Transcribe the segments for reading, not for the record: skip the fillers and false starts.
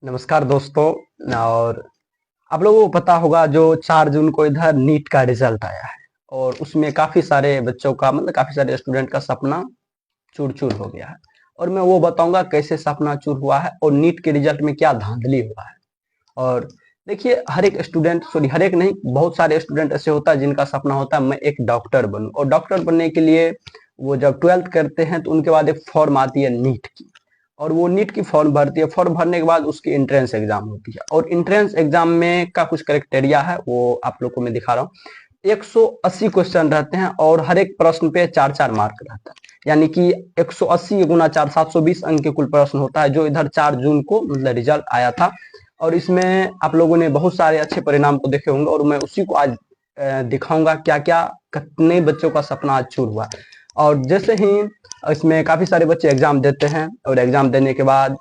नमस्कार दोस्तों। और आप लोगों को पता होगा जो 4 जून को इधर नीट का रिजल्ट आया है और उसमें काफी सारे बच्चों का मतलब काफी सारे स्टूडेंट का सपना चूर चूर हो गया है। और मैं वो बताऊंगा कैसे सपना चूर हुआ है और नीट के रिजल्ट में क्या धांधली हुआ है। और देखिए, हर एक स्टूडेंट, सॉरी हर एक नहीं, बहुत सारे स्टूडेंट ऐसे होता है जिनका सपना होता है मैं एक डॉक्टर बनूं। और डॉक्टर बनने के लिए वो जब 12th करते हैं तो उनके बाद एक फॉर्म आती है नीट की, और वो नीट की फॉर्म भरती है। फॉर्म भरने के बाद उसकी एंट्रेंस एग्जाम होती है और एंट्रेंस एग्जाम में का कुछ क्राइटेरिया है, वो आप लोग को मैं दिखा रहा हूँ। 180 क्वेश्चन रहते हैं और हर एक प्रश्न पे 4-4 मार्क रहता है, यानी कि 180 गुना 4 720 अंक के कुल प्रश्न होता है, जो इधर 4 जून को मतलब रिजल्ट आया था। और इसमें आप लोगों ने बहुत सारे अच्छे परिणाम को देखे होंगे और मैं उसी को आज दिखाऊंगा क्या क्या कितने बच्चों का सपना आज चूर हुआ। और जैसे ही इसमें काफी सारे बच्चे एग्जाम देते हैं और एग्जाम देने के बाद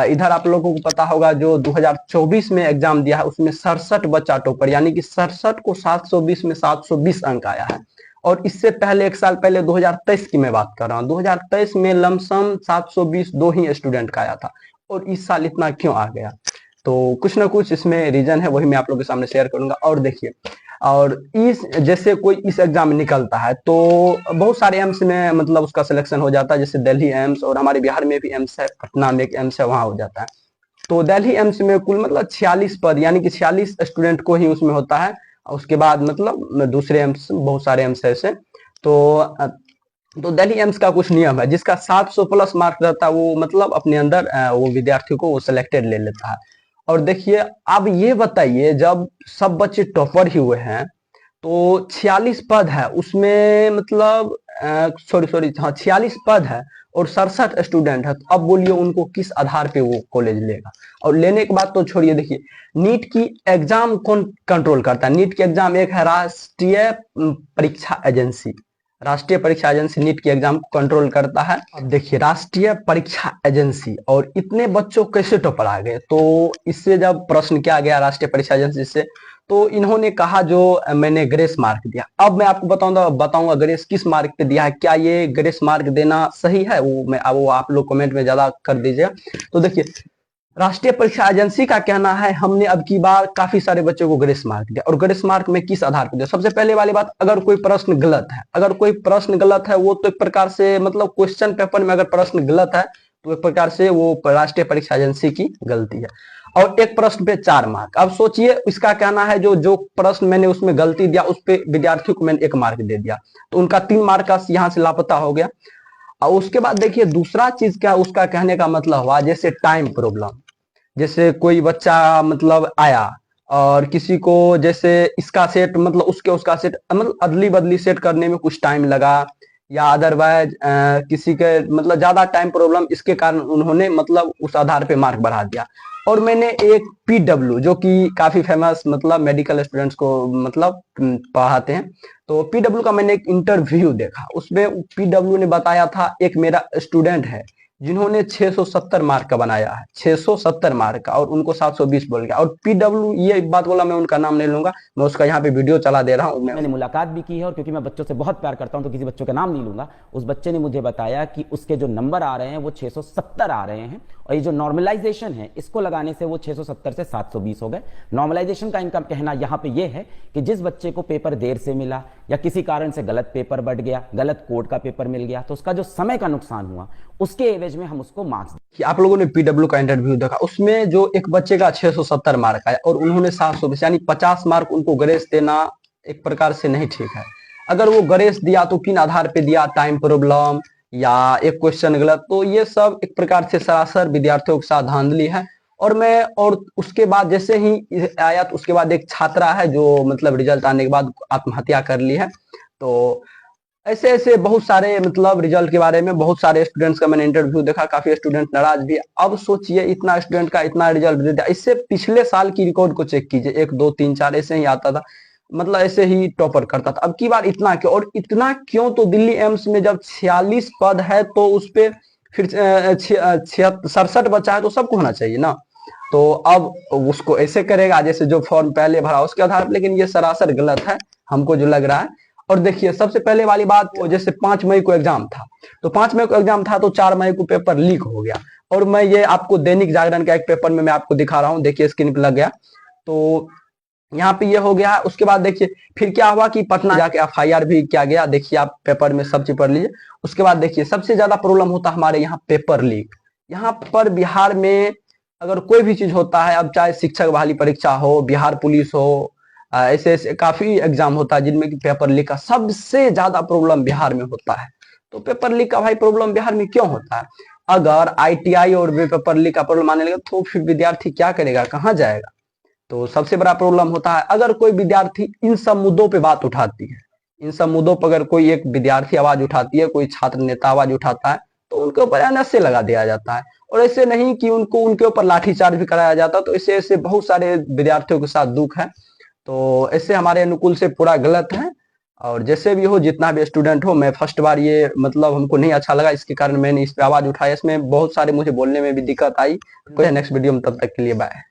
इधर आप लोगों को पता होगा जो 2024 में एग्जाम दिया है उसमें 67 बच्चा टॉपर, यानी कि 67 को 720 में 720 अंक आया है। और इससे पहले एक साल पहले 2023 की मैं बात कर रहा हूँ, 2023 में लमसम 720 दो ही स्टूडेंट का आया था। और इस साल इतना क्यों आ गया? तो कुछ ना कुछ इसमें रीजन है, वही मैं आप लोगों के सामने शेयर करूंगा। और देखिए, और इस जैसे कोई इस एग्जाम में निकलता है तो बहुत सारे एम्स में मतलब उसका सिलेक्शन हो जाता है, जैसे दिल्ली एम्स, और हमारे बिहार में भी एम्स है, पटना में एक एम्स है, वहां हो जाता है। तो दिल्ली एम्स में कुल मतलब 46 पद, यानी कि 46 स्टूडेंट को ही उसमें होता है। और उसके बाद मतलब दूसरे एम्स, बहुत सारे एम्स है ऐसे। तो तो दिल्ली एम्स का कुछ नियम है, जिसका 700 प्लस मार्क रहता है वो मतलब अपने अंदर वो विद्यार्थी को वो सिलेक्टेड ले लेता है। और देखिए, अब ये बताइए, जब सब बच्चे टॉपर ही हुए हैं तो 46 पद है उसमें, मतलब सॉरी सॉरी हाँ 46 पद है और 67 स्टूडेंट है, तो अब बोलिए उनको किस आधार पे वो कॉलेज लेगा? और लेने के बाद तो छोड़िए, देखिए नीट की एग्जाम कौन कंट्रोल करता है? नीट की एग्जाम एक है राष्ट्रीय परीक्षा एजेंसी। राष्ट्रीय परीक्षा एजेंसी नीट की एग्जाम को कंट्रोल करता है। अब देखिए, राष्ट्रीय परीक्षा एजेंसी और इतने बच्चों कैसे टॉपर आ गए? तो इससे जब प्रश्न किया गया राष्ट्रीय परीक्षा एजेंसी से, तो इन्होंने कहा जो मैंने ग्रेस मार्क दिया। अब मैं आपको बताऊंगा ग्रेस किस मार्क पे दिया है, क्या ये ग्रेस मार्क देना सही है, वो आप लोग कमेंट में ज्यादा कर दीजिए। तो देखिए, राष्ट्रीय परीक्षा एजेंसी का कहना है हमने अब की बार काफी सारे बच्चों को ग्रेस मार्क दिया। और ग्रेस मार्क में किस आधार पर दिया? सबसे पहले वाली बात, अगर कोई प्रश्न गलत है, अगर कोई प्रश्न गलत है वो तो एक प्रकार से मतलब क्वेश्चन पेपर में अगर प्रश्न गलत है तो एक प्रकार से वो राष्ट्रीय परीक्षा एजेंसी की गलती है। और एक प्रश्न पे 4 मार्क। अब सोचिए, इसका कहना है जो जो प्रश्न मैंने उसमें गलती दिया उस पे विद्यार्थियों को मैंने 1 मार्क दे दिया, तो उनका 3 मार्क का यहाँ से लापता हो गया। और उसके बाद देखिए, दूसरा चीज क्या उसका कहने का मतलब हुआ, जैसे टाइम प्रॉब्लम। जैसे कोई बच्चा मतलब आया और किसी को जैसे इसका सेट मतलब उसका सेट मतलब अदली बदली सेट करने में कुछ टाइम लगा, या अदरवाइज किसी के मतलब ज्यादा टाइम प्रॉब्लम, इसके कारण उन्होंने मतलब उस आधार पे मार्क बढ़ा दिया। और मैंने एक पीडब्ल्यू, जो कि काफी फेमस मतलब मेडिकल स्टूडेंट्स को मतलब पढ़ाते हैं, तो पीडब्ल्यू का मैंने एक इंटरव्यू देखा। उसमें पीडब्ल्यू ने बताया था, एक मेरा स्टूडेंट है जिन्होंने 670 मार्क का बनाया है, 670 मार्क का, और उनको 720 बोल गया। और पीडब्ल्यू ये बात बोला, मैं उनका नाम नहीं लूंगा, मैं उसका यहाँ पे वीडियो चला दे रहा हूँ। मैंने मुलाकात भी की है और क्योंकि मैं बच्चों से बहुत प्यार करता हूं तो किसी बच्चों का नाम नहीं लूंगा। उस बच्चे ने मुझे बताया कि उसके जो नंबर आ रहे हैं वो 670 आ रहे हैं और ये जो नॉर्मलाइजेशन है इसको लगाने से वो 670 से 720 हो गए। नॉर्मलाइजेशन का इनका कहना यहाँ पे ये है कि जिस बच्चे को पेपर देर से मिला या किसी कारण से गलत पेपर बढ़ गया, गलत कोड का पेपर मिल गया, तो उसका जो समय का नुकसान हुआ उसके एवज में हम उसको मार्क्स कि आप लोगों ने पीडब्ल्यू का इंटरव्यू देखा, उसमें जो एक बच्चे का 670 मार्क आया और उन्होंने 720, यानी 50 मार्क उनको ग्रेस देना एक प्रकार से नहीं ठीक है। अगर वो ग्रेस दिया तो किन आधार पे दिया? टाइम प्रॉब्लम या एक क्वेश्चन गलत? तो ये सब एक प्रकार से सरासर विद्यार्थियों के साथ धांधली है। और उसके बाद जैसे ही आया तो उसके बाद एक छात्रा है जो मतलब रिजल्ट आने के बाद आत्महत्या कर ली है। तो ऐसे ऐसे बहुत सारे मतलब रिजल्ट के बारे में बहुत सारे स्टूडेंट्स का मैंने इंटरव्यू देखा, काफी स्टूडेंट नाराज भी। अब सोचिए, इतना स्टूडेंट का इतना रिजल्ट दे दिया। इससे पिछले साल की रिकॉर्ड को चेक कीजिए, 1 2 3 4 ऐसे ही आता था, मतलब ऐसे ही टॉपर करता था। अब की बार इतना क्यों? और इतना क्यों? तो दिल्ली एम्स में जब 46 पद है तो उस पे फिर 67 बचा है, तो सबको होना चाहिए ना। तो अब उसको ऐसे करेगा जैसे जो फॉर्म पहले भरा उसके आधार पर, लेकिन ये सरासर गलत है हमको जो लग रहा है। और देखिए सबसे पहले वाली बात, जैसे 5 मई को एग्जाम था, तो 5 मई को एग्जाम था तो 4 मई को पेपर लीक हो गया। और मैं ये आपको दैनिक जागरण का एक पेपर में मैं आपको दिखा रहा हूँ, देखिए स्क्रीन पे लग गया। तो यहाँ पे ये हो गया। उसके बाद देखिए फिर क्या हुआ कि पटना जाके FIR भी किया गया। देखिए आप पेपर में सब चीज पढ़ लीजिए। उसके बाद देखिए सबसे ज्यादा प्रॉब्लम होता है हमारे यहाँ पेपर लीक। यहाँ पर बिहार में अगर कोई भी चीज होता है, अब चाहे शिक्षक बहाली परीक्षा हो, बिहार पुलिस हो, ऐसे ऐसे काफी एग्जाम होता है जिनमें कि पेपर लीक का सबसे ज्यादा प्रॉब्लम बिहार में होता है। तो पेपर लीक का भाई प्रॉब्लम बिहार में क्यों होता है? अगर ITI और भी पेपर लीक का प्रॉब्लम आने लगे तो फिर विद्यार्थी क्या करेगा, कहाँ जाएगा? तो सबसे बड़ा प्रॉब्लम होता है अगर कोई विद्यार्थी इन सब मुद्दों पे बात उठाती है। इन सब मुद्दों पर अगर कोई एक विद्यार्थी आवाज उठाती है, कोई छात्र नेता आवाज उठाता है, तो उनके ऊपर NSA लगा दिया जाता है। और ऐसे नहीं कि उनके ऊपर लाठीचार्ज भी कराया जाता। तो ऐसे ऐसे बहुत सारे विद्यार्थियों के साथ दुख है। तो ऐसे हमारे अनुकूल से पूरा गलत है। और जैसे भी हो, जितना भी स्टूडेंट हो, मैं फर्स्ट बार ये मतलब हमको नहीं अच्छा लगा, इसके कारण मैंने इस पे आवाज उठाया। इसमें बहुत सारे मुझे बोलने में भी दिक्कत आई। कोई नेक्स्ट वीडियो में, तब तक के लिए बाय।